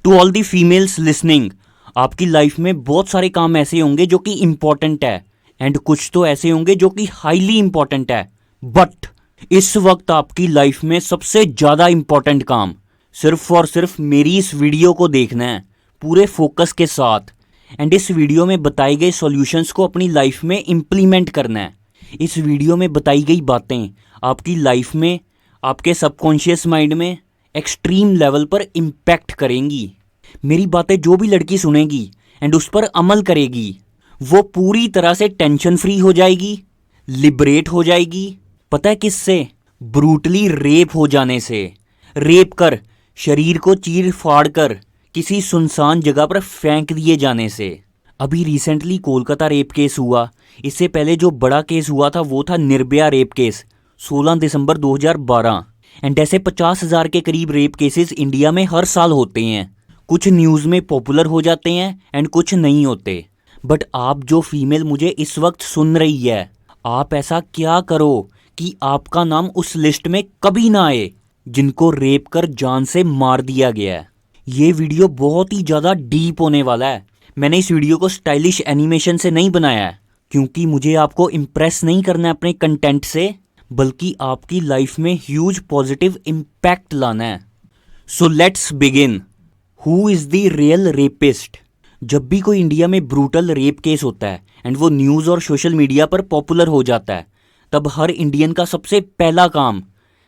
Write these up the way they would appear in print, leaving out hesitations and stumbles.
To all the females listening, आपकी life में बहुत सारे काम ऐसे होंगे जो कि इम्पॉर्टेंट है एंड कुछ तो ऐसे होंगे जो कि हाईली इम्पॉर्टेंट है। बट इस वक्त आपकी लाइफ में सबसे ज़्यादा इम्पॉर्टेंट काम सिर्फ और सिर्फ मेरी इस वीडियो को देखना है पूरे फोकस के साथ एंड इस वीडियो में बताए गए सॉल्यूशंस को अपनी लाइफ में इम्प्लीमेंट करना है। इस वीडियो में बताई गई बातें आपकी लाइफ में, आपके सबकॉन्शियस माइंड में एक्सट्रीम लेवल पर इम्पैक्ट करेंगी। मेरी बातें जो भी लड़की सुनेगी एंड उस पर अमल करेगी वो पूरी तरह से टेंशन फ्री हो जाएगी, लिबरेट हो जाएगी। पता है किससे? ब्रूटली रेप हो जाने से। रेप कर, शरीर को चीर फाड़ कर किसी सुनसान जगह पर फेंक दिए जाने से। अभी रिसेंटली कोलकाता रेप केस हुआ, इससे पहले जो बड़ा केस हुआ था वो था Nirbhaya rape case 16 December 2012 and ऐसे 50,000 के करीब रेप केसेस इंडिया में हर साल होते हैं। कुछ न्यूज़ में पॉपुलर हो जाते हैं एंड कुछ नहीं होते। बट आप जो फीमेल मुझे इस वक्त सुन रही है, आप ऐसा क्या करो कि आपका नाम उस लिस्ट में कभी ना आए जिनको रेप कर जान से मार दिया गया है। ये वीडियो बहुत ही ज़्यादा डीप होने वाला है। मैंने इस वीडियो को स्टाइलिश एनिमेशन से नहीं बनाया है क्योंकि मुझे आपको इम्प्रेस नहीं करना है अपने कंटेंट से, बल्कि आपकी लाइफ में ह्यूज पॉजिटिव इम्पैक्ट लाना है। So let's begin. Who is the real rapist? जब भी कोई इंडिया में ब्रूटल रेप केस होता है एंड वो न्यूज़ और सोशल मीडिया पर पॉपुलर हो जाता है, तब हर इंडियन का सबसे पहला काम,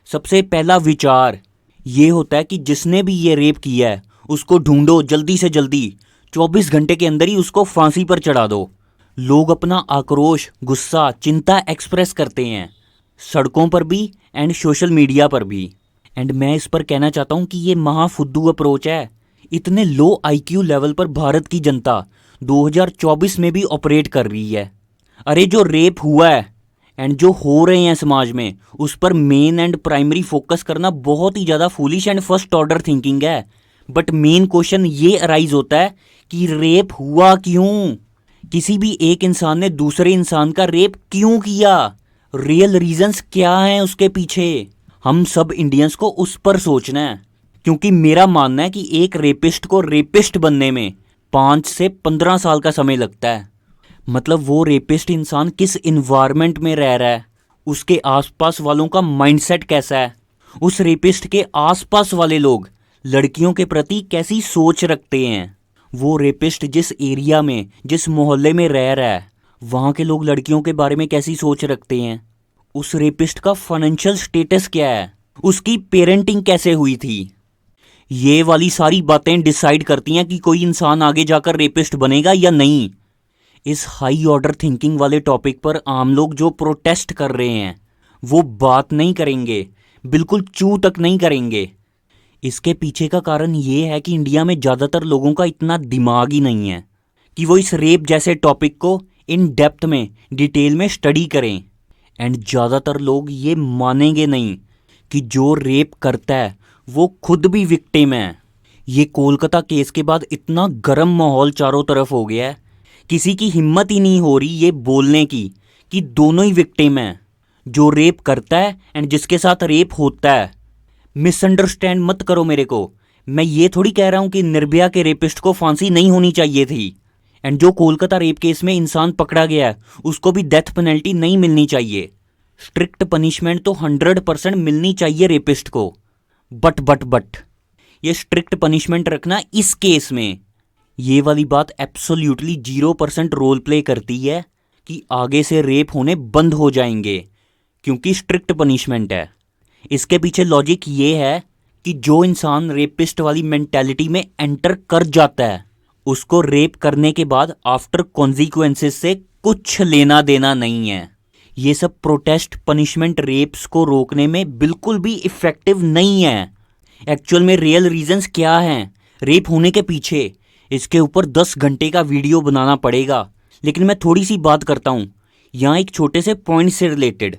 सबसे पहला विचार ये होता है कि जिसने भी ये रेप किया है उसको ढूंढो जल्दी से जल्दी, 24 घंटे के अंदर ही उसको फांसी पर चढ़ा दो। लोग अपना आक्रोश, गुस्सा, चिंता एक्सप्रेस करते हैं सड़कों पर भी एंड सोशल मीडिया पर भी। एंड मैं इस पर कहना चाहता हूँ कि ये महाफुद्दू अप्रोच है। इतने लो आईक्यू लेवल पर भारत की जनता 2024 में भी ऑपरेट कर रही है। अरे जो रेप हुआ है एंड जो हो रहे हैं समाज में, उस पर मेन एंड प्राइमरी फोकस करना बहुत ही ज़्यादा foolish and first order thinking है। बट मेन क्वेश्चन ये अराइज होता है कि रेप हुआ क्यों? किसी भी एक इंसान ने दूसरे इंसान का रेप क्यों किया? रियल रीजंस क्या हैं उसके पीछे? हम सब इंडियंस को उस पर सोचना है क्योंकि मेरा मानना है कि एक रेपिस्ट को रेपिस्ट बनने में 5 से 15 साल का समय लगता है। मतलब वो रेपिस्ट इंसान किस इन्वायरमेंट में रह रहा है, उसके आसपास वालों का माइंडसेट कैसा है, उस रेपिस्ट के आसपास वाले लोग लड़कियों के प्रति कैसी सोच रखते हैं, वो रेपिस्ट जिस एरिया में, जिस मोहल्ले में रह रहा है, वहाँ के लोग लड़कियों के बारे में कैसी सोच रखते हैं, उस रेपिस्ट का फाइनेंशियल स्टेटस क्या है, उसकी पेरेंटिंग कैसे हुई थी। ये वाली सारी बातें डिसाइड करती हैं कि कोई इंसान आगे जाकर रेपिस्ट बनेगा या नहीं। इस हाई ऑर्डर थिंकिंग वाले टॉपिक पर आम लोग जो प्रोटेस्ट कर रहे हैं वो बात नहीं करेंगे, बिल्कुल चू तक नहीं करेंगे। इसके पीछे का कारण ये है कि इंडिया में ज़्यादातर लोगों का इतना दिमाग ही नहीं है कि वो इस रेप जैसे टॉपिक को इन डेप्थ में, डिटेल में स्टडी करें। एंड ज़्यादातर लोग ये मानेंगे नहीं कि जो रेप करता है वो खुद भी विक्टिम है। ये कोलकाता केस के बाद इतना गर्म माहौल चारों तरफ हो गया है, किसी की हिम्मत ही नहीं हो रही ये बोलने की कि दोनों ही विक्टिम हैं, जो रेप करता है एंड जिसके साथ रेप होता है। मिसअंडरस्टैंड मत करो मेरे को, मैं ये थोड़ी कह रहा हूँ कि निर्भया के रेपिस्ट को फांसी नहीं होनी चाहिए थी एंड जो कोलकाता रेप केस में इंसान पकड़ा गया है उसको भी डेथ पेनल्टी नहीं मिलनी चाहिए। स्ट्रिक्ट पनिशमेंट तो 100% मिलनी चाहिए रेपिस्ट को। बट ये स्ट्रिक्ट पनिशमेंट रखना इस केस में, ये वाली बात एब्सोल्युटली 0% रोल प्ले करती है कि आगे से रेप होने बंद हो जाएंगे क्योंकि स्ट्रिक्ट पनिशमेंट है। इसके पीछे लॉजिक ये है कि जो इंसान रेपिस्ट वाली मेंटालिटी में एंटर कर जाता है उसको रेप करने के बाद आफ्टर कॉन्सिक्वेंसेस से कुछ लेना देना नहीं है। ये सब प्रोटेस्ट पनिशमेंट रेप्स को रोकने में बिल्कुल भी इफ़ेक्टिव नहीं है। एक्चुअल में रियल रीजंस क्या हैं रेप होने के पीछे, इसके ऊपर 10 घंटे का वीडियो बनाना पड़ेगा, लेकिन मैं थोड़ी सी बात करता हूँ यहाँ एक छोटे से पॉइंट से रिलेटेड।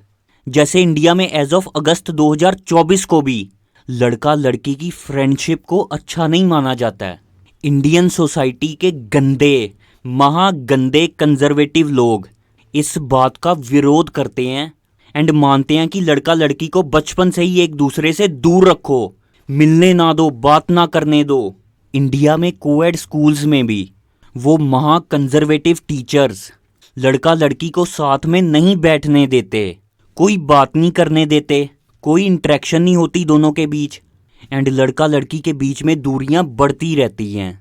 जैसे इंडिया में एज ऑफ अगस्त 2024 को भी लड़का लड़की की फ्रेंडशिप को अच्छा नहीं माना जाता है। इंडियन सोसाइटी के गंदे, महागंदे कंजर्वेटिव लोग इस बात का विरोध करते हैं एंड मानते हैं कि लड़का लड़की को बचपन से ही एक दूसरे से दूर रखो, मिलने ना दो, बात ना करने दो। इंडिया में कोएड स्कूल्स में भी वो महा कंजर्वेटिव टीचर्स लड़का लड़की को साथ में नहीं बैठने देते, कोई बात नहीं करने देते, कोई इंटरेक्शन नहीं होती दोनों के बीच, एंड लड़का लड़की के बीच में दूरियां बढ़ती रहती हैं।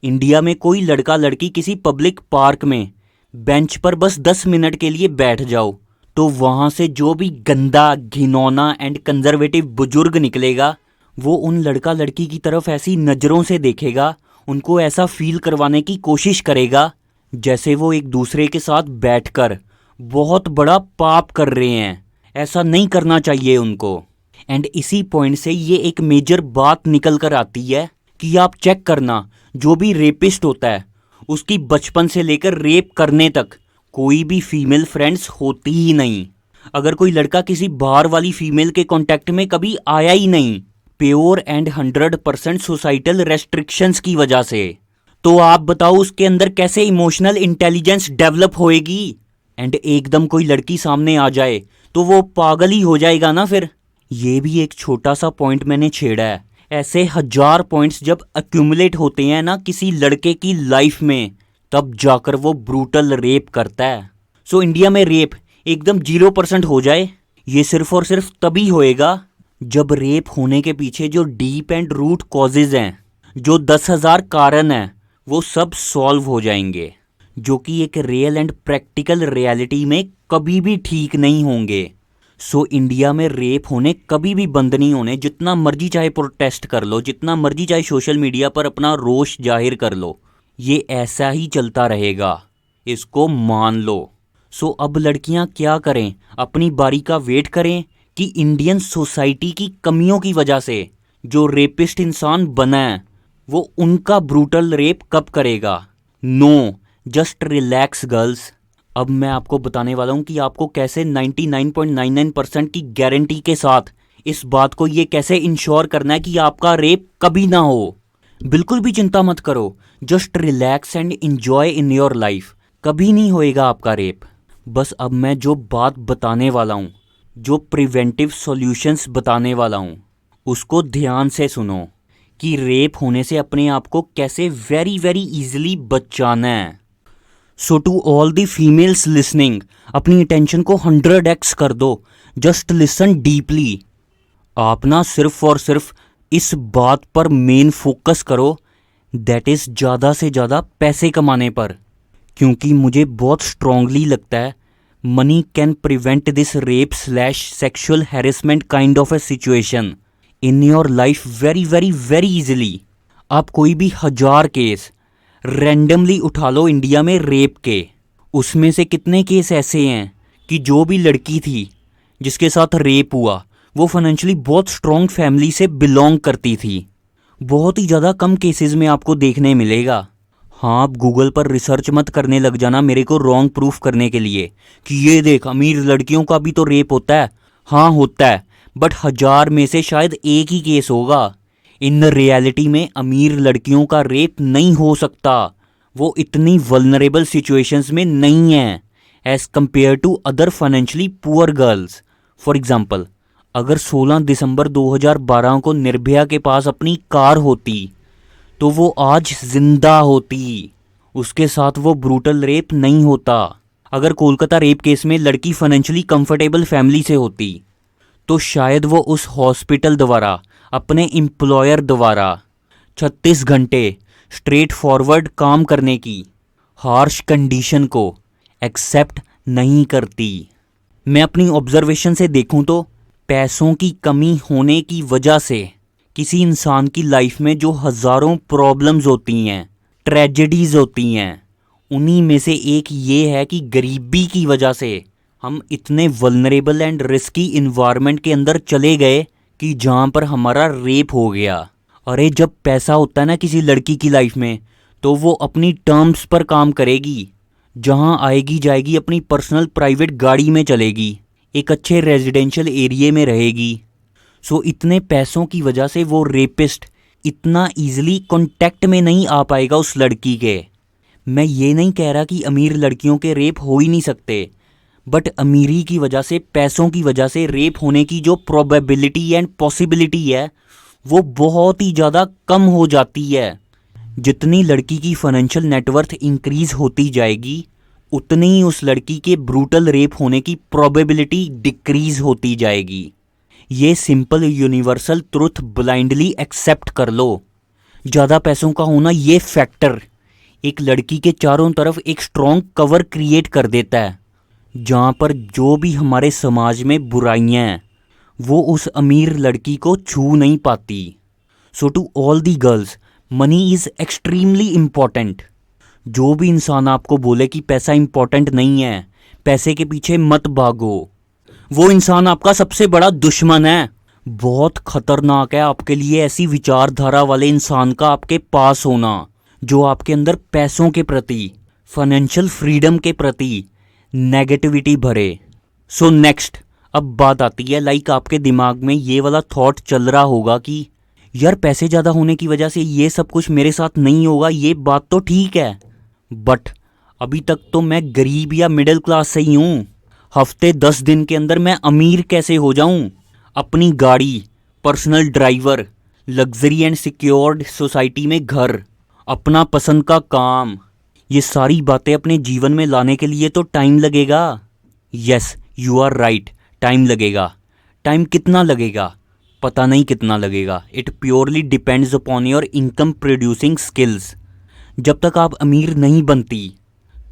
इंडिया में कोई लड़का लड़की किसी पब्लिक पार्क में बेंच पर बस 10 मिनट के लिए बैठ जाओ तो वहाँ से जो भी गंदा, घिनौना एंड कंजर्वेटिव बुजुर्ग निकलेगा वो उन लड़का लड़की की तरफ ऐसी नज़रों से देखेगा, उनको ऐसा फील करवाने की कोशिश करेगा जैसे वो एक दूसरे के साथ बैठकर बहुत बड़ा पाप कर रहे हैं। ऐसा नहीं करना चाहिए उनको। एंड इसी पॉइंट से ये एक मेजर बात निकल कर आती है कि आप चेक करना, जो भी रेपिस्ट होता है उसकी बचपन से लेकर रेप करने तक कोई भी फीमेल फ्रेंड्स होती ही नहीं। अगर कोई लड़का किसी बाहर वाली फीमेल के कांटेक्ट में कभी आया ही नहीं, प्योर एंड 100% सोसाइटल रेस्ट्रिक्शंस की वजह से, तो आप बताओ उसके अंदर कैसे इमोशनल इंटेलिजेंस डेवलप होएगी। एंड एकदम कोई लड़की सामने आ जाए तो वो पागल ही हो जाएगा ना फिर। ये भी एक छोटा सा पॉइंट मैंने छेड़ा है। ऐसे 1000 पॉइंट्स जब अक्यूमुलेट होते हैं ना किसी लड़के की लाइफ में, तब जाकर वो ब्रूटल रेप करता है। सो इंडिया में रेप एकदम 0% हो जाए, ये सिर्फ और सिर्फ तभी होएगा जब रेप होने के पीछे जो डीप एंड रूट कॉजेज हैं, जो 10,000 कारण हैं, वो सब सॉल्व हो जाएंगे, जो कि एक रियल एंड प्रैक्टिकल रियलिटी में कभी भी ठीक नहीं होंगे। सो इंडिया में रेप होने कभी भी बंद नहीं होने। जितना मर्जी चाहे प्रोटेस्ट कर लो, जितना मर्जी चाहे सोशल मीडिया पर अपना रोष जाहिर कर लो, ये ऐसा ही चलता रहेगा, इसको मान लो। सो अब लड़कियां क्या करें? अपनी बारी का वेट करें कि इंडियन सोसाइटी की कमियों की वजह से जो रेपिस्ट इंसान बना है वो उनका ब्रूटल रेप कब करेगा? No, just relax girls. अब मैं आपको बताने वाला हूँ कि आपको कैसे 99.99% की गारंटी के साथ इस बात को ये कैसे इंश्योर करना है कि आपका रेप कभी ना हो। बिल्कुल भी चिंता मत करो, just relax and enjoy in your life. कभी नहीं होएगा आपका रेप। बस अब मैं जो बात बताने वाला हूँ, जो प्रिवेंटिव सॉल्यूशंस बताने वाला हूँ, उसको ध्यान से सुनो कि रेप होने से अपने आप को कैसे वेरी वेरी इजीली बचाना है। So to all the females listening, अपनी अटेंशन को 100x कर दो। Just listen deeply. आप ना सिर्फ और सिर्फ इस बात पर मेन फोकस करो, दैट इज़ ज़्यादा से ज़्यादा पैसे कमाने पर, क्योंकि मुझे बहुत स्ट्रांगली लगता है money can prevent this rape slash sexual harassment kind of A situation in your life very very very easily. आप कोई भी 1000 केस रैंडमली उठा लो इंडिया में रेप के, उसमें से कितने केस ऐसे हैं कि जो भी लड़की थी जिसके साथ रेप हुआ वो फाइनेंशियली बहुत स्ट्रॉन्ग फैमिली से बिलोंग करती थी। बहुत ही ज़्यादा कम केसेस में आपको देखने मिलेगा। हाँ, आप गूगल पर रिसर्च मत करने लग जाना मेरे को रॉन्ग प्रूफ करने के लिए कि ये देख अमीर लड़कियों का भी तो रेप होता है। हाँ होता है, बट 1000 में से शायद एक ही केस होगा। इन रियलिटी में अमीर लड़कियों का रेप नहीं हो सकता, वो इतनी वल्नरेबल सिचुएशंस में नहीं है as compare to other financially poor girls. For example, अगर 16 दिसंबर 2012 को निर्भया के पास अपनी कार होती तो वो आज जिंदा होती, उसके साथ वो ब्रूटल रेप नहीं होता। अगर कोलकाता रेप केस में लड़की फाइनेंशियली कंफर्टेबल फैमिली से होती तो शायद वो उस हॉस्पिटल द्वारा, अपने एम्प्लॉयर द्वारा 36 घंटे स्ट्रेट फॉरवर्ड काम करने की हार्श कंडीशन को एक्सेप्ट नहीं करती। मैं अपनी ऑब्जर्वेशन से देखूं तो पैसों की कमी होने की वजह से किसी इंसान की लाइफ में जो हज़ारों प्रॉब्लम्स होती हैं, ट्रेजेडीज़ होती हैं, उन्हीं में से एक ये है कि गरीबी की वजह से हम इतने वल्नरेबल एंड रिस्की इन्वायरमेंट के अंदर चले गए कि जहाँ पर हमारा रेप हो गया। अरे जब पैसा होता है ना किसी लड़की की लाइफ में, तो वो अपनी टर्म्स पर काम करेगी, जहाँ आएगी जाएगी अपनी पर्सनल प्राइवेट गाड़ी में चलेगी, एक अच्छे रेजिडेंशियल एरिया में रहेगी। सो इतने पैसों की वजह से वो रेपिस्ट इतना ईजिली कांटेक्ट में नहीं आ पाएगा उस लड़की के। मैं ये नहीं कह रहा कि अमीर लड़कियों के रेप हो ही नहीं सकते, बट अमीरी की वजह से, पैसों की वजह से रेप होने की जो प्रोबेबिलिटी एंड पॉसिबिलिटी है वो बहुत ही ज़्यादा कम हो जाती है। जितनी लड़की की फाइनेंशियल नेटवर्थ इंक्रीज होती जाएगी उतनी ही उस लड़की के ब्रूटल रेप होने की प्रोबेबिलिटी डिक्रीज होती जाएगी। ये simple universal truth blindly accept कर लो। ज़्यादा पैसों का होना ये फैक्टर एक लड़की के चारों तरफ एक स्ट्रॉन्ग कवर क्रिएट कर देता है, जहाँ पर जो भी हमारे समाज में बुराइयाँ हैं वो उस अमीर लड़की को छू नहीं पाती। So to all the girls, money is extremely important. जो भी इंसान आपको बोले कि पैसा इम्पॉर्टेंट नहीं है, पैसे के पीछे मत भागो, वो इंसान आपका सबसे बड़ा दुश्मन है। बहुत खतरनाक है आपके लिए ऐसी विचारधारा वाले इंसान का आपके पास होना जो आपके अंदर पैसों के प्रति, फाइनेंशियल फ्रीडम के प्रति नेगेटिविटी भरे। सो नेक्स्ट, अब बात आती है आपके दिमाग में ये वाला थॉट चल रहा होगा कि यार पैसे ज़्यादा होने की वजह से ये सब कुछ मेरे साथ नहीं होगा, ये बात तो ठीक है, बट अभी तक तो मैं गरीब या मिडिल क्लास से ही हूँ। हफ्ते 10 दिन के अंदर मैं अमीर कैसे हो जाऊँ? अपनी गाड़ी, personal driver, luxury and secured society में घर, अपना पसंद का काम, ये सारी बातें अपने जीवन में लाने के लिए तो टाइम लगेगा। Yes, you are right, time लगेगा। टाइम कितना लगेगा? पता नहीं कितना लगेगा। It purely depends upon your income producing skills. जब तक आप अमीर नहीं बनती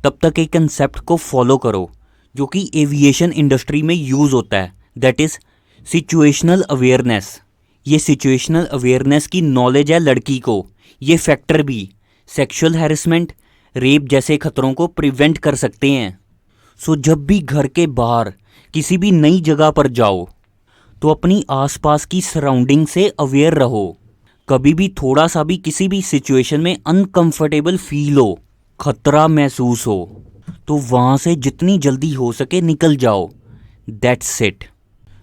तब तक एक कंसेप्ट को फॉलो करो जो कि एविएशन इंडस्ट्री में यूज़ होता है, दैट इज़ सिचुएशनल अवेयरनेस। ये सिचुएशनल अवेयरनेस की नॉलेज है लड़की को। ये फैक्टर भी सेक्सुअल हैरेसमेंट, रेप जैसे खतरों को प्रिवेंट कर सकते हैं। सो जब भी घर के बाहर किसी भी नई जगह पर जाओ तो अपनी आसपास की सराउंडिंग से अवेयर रहो। कभी भी थोड़ा सा भी किसी भी सिचुएशन में अनकंफर्टेबल फील हो, खतरा महसूस हो, तो वहाँ से जितनी जल्दी हो सके निकल जाओ। That's it.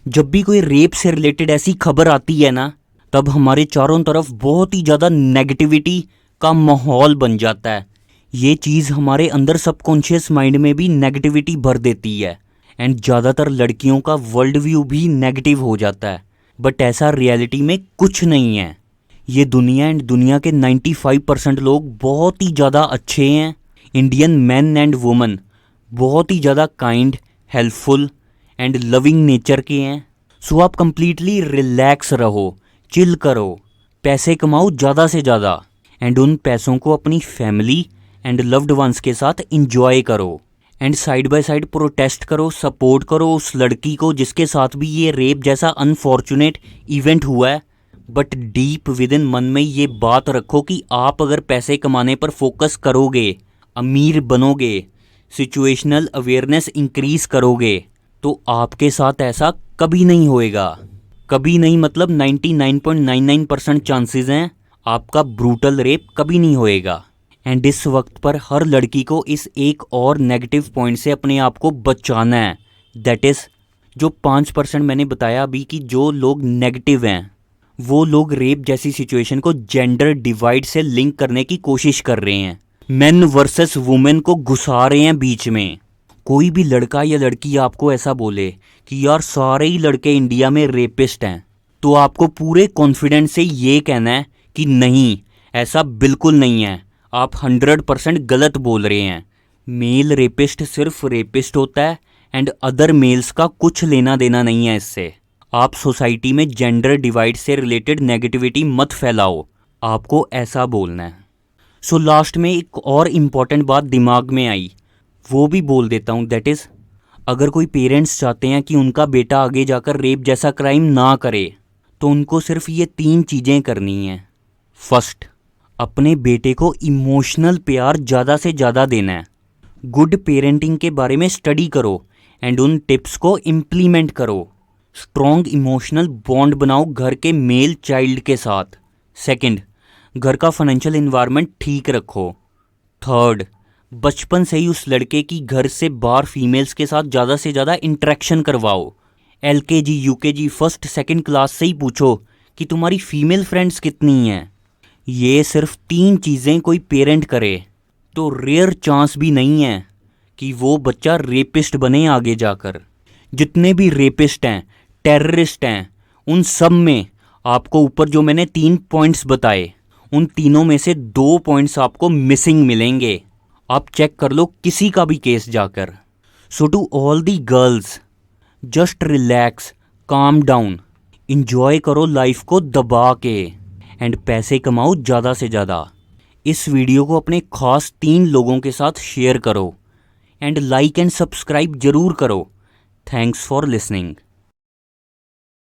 जब भी कोई रेप से रिलेटेड ऐसी खबर आती है ना, तब हमारे चारों तरफ बहुत ही ज़्यादा नेगेटिविटी का माहौल बन जाता है। ये चीज़ हमारे अंदर सबकॉन्शियस माइंड में भी नेगेटिविटी भर देती है एंड ज़्यादातर लड़कियों का वर्ल्ड व्यू भी नेगेटिव हो जाता है। बट ऐसा रियलिटी में कुछ नहीं है। ये दुनिया एंड दुनिया के 95% लोग बहुत ही ज़्यादा अच्छे हैं। इंडियन मैन एंड वुमन बहुत ही ज़्यादा kind, helpful and loving nature के हैं। सो आप कंप्लीटली रिलैक्स रहो, चिल करो, पैसे कमाओ ज़्यादा से ज़्यादा एंड उन पैसों को अपनी फैमिली एंड लव्ड वंस के साथ इंजॉय करो and side by side protest करो, सपोर्ट करो उस लड़की को जिसके साथ भी ये रेप जैसा अनफॉर्चुनेट इवेंट हुआ है। बट डीप विद इन मन में ये बात रखो कि आप अगर पैसे कमाने पर फोकस करोगे, अमीर बनोगे, सिचुएशनल अवेयरनेस इंक्रीज करोगे, तो आपके साथ ऐसा कभी नहीं होएगा। कभी नहीं मतलब 99.99% चांसेस हैं आपका ब्रूटल रेप कभी नहीं होएगा। एंड इस वक्त पर हर लड़की को इस एक और नेगेटिव पॉइंट से अपने आप को बचाना है, दैट इज़ जो 5% मैंने बताया अभी कि जो लोग नेगेटिव हैं वो लोग रेप जैसी सिचुएशन को जेंडर डिवाइड से लिंक करने की कोशिश कर रहे हैं। मेन वर्सेस वुमेन को घुसा रहे हैं बीच में। कोई भी लड़का या लड़की आपको ऐसा बोले कि यार सारे ही लड़के इंडिया में रेपिस्ट हैं, तो आपको पूरे कॉन्फिडेंस से ये कहना है कि नहीं, ऐसा बिल्कुल नहीं है, आप 100% गलत बोल रहे हैं। मेल रेपिस्ट सिर्फ रेपिस्ट होता है एंड अदर मेल्स का कुछ लेना देना नहीं है इससे। आप सोसाइटी में जेंडर डिवाइड से रिलेटेड नेगेटिविटी मत फैलाओ, आपको ऐसा बोलना है। सो लास्ट में एक और इम्पॉर्टेंट बात दिमाग में आई, वो भी बोल देता हूँ, दैट इज़ अगर कोई पेरेंट्स चाहते हैं कि उनका बेटा आगे जाकर रेप जैसा क्राइम ना करे तो उनको सिर्फ ये 3 चीज़ें करनी हैं। फर्स्ट, अपने बेटे को इमोशनल प्यार ज़्यादा से ज़्यादा देना है। गुड पेरेंटिंग के बारे में स्टडी करो एंड उन टिप्स को इम्प्लीमेंट करो। स्ट्रॉन्ग इमोशनल बॉन्ड बनाओ घर के मेल चाइल्ड के साथ। सेकंड, घर का फाइनेंशियल एनवायरनमेंट ठीक रखो। थर्ड, बचपन से ही उस लड़के की घर से बाहर फीमेल्स के साथ ज़्यादा से ज़्यादा इंटरेक्शन करवाओ। LKG UKG first second class से ही पूछो कि तुम्हारी फीमेल फ्रेंड्स कितनी हैं। ये सिर्फ 3 चीज़ें कोई पेरेंट करे तो रेयर चांस भी नहीं है कि वो बच्चा रेपिस्ट बने आगे जाकर। जितने भी रेपिस्ट हैं, टेररिस्ट हैं, उन सब में आपको ऊपर जो मैंने 3 पॉइंट्स बताए उन तीनों में से 2 पॉइंट्स आपको मिसिंग मिलेंगे। आप चेक कर लो किसी का भी केस जाकर। So to all the girls, just relax, calm down, enjoy करो लाइफ को दबा के एंड पैसे कमाओ ज़्यादा से ज़्यादा। इस वीडियो को अपने खास 3 लोगों के साथ शेयर करो एंड लाइक एंड सब्सक्राइब जरूर करो। Thanks for listening.